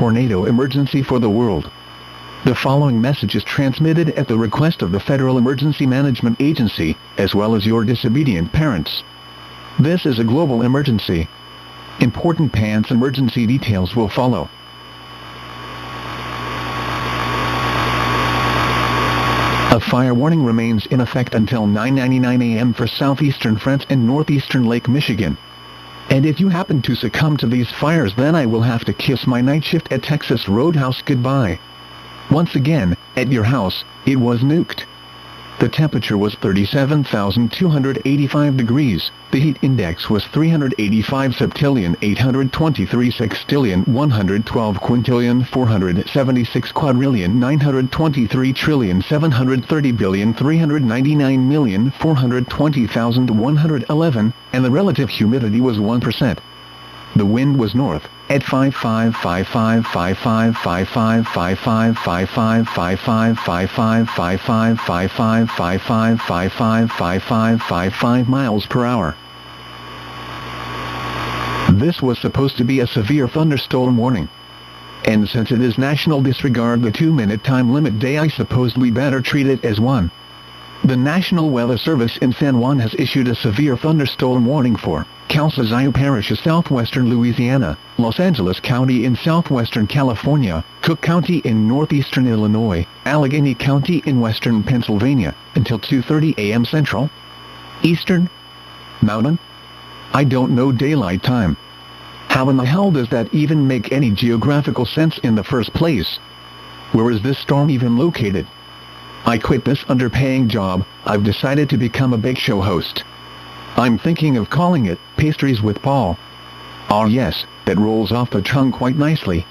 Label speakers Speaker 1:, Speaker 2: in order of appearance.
Speaker 1: tornado emergency for the world. The following message is transmitted at the request of the Federal Emergency Management Agency, as well as your disobedient parents. This is a global emergency. Important pants emergency details will follow. A fire warning remains in effect until 9:99 a.m. for southeastern France and northeastern Lake Michigan. And if you happen to succumb to these fires, then I will have to kiss my night shift at Texas Roadhouse goodbye. Once again, at your house, it was nuked. The temperature was 37,285 degrees, the heat index was 385 septillion 823 sextillion 112 quintillion 476 quadrillion 923 trillion 730 billion 399 million 420,111, and the relative humidity was 1%. The wind was north, at 55 miles per hour. This was supposed to be a severe thunderstorm warning. And since it is National Disregard the 2-minute time limit day, I suppose we better treat it as one. The National Weather Service in San Juan has issued a severe thunderstorm warning for Calcasieu Parish of southwestern Louisiana, Los Angeles County in southwestern California, Cook County in northeastern Illinois, Allegheny County in western Pennsylvania, until 2:30 a.m. Central, Eastern, Mountain. I don't know daylight time. How in the hell does that even make any geographical sense in the first place? Where is this storm even located? I quit this underpaying job. I've decided to become a big show host. I'm thinking of calling it Pastries with Paul. Ah yes, that rolls off the tongue quite nicely.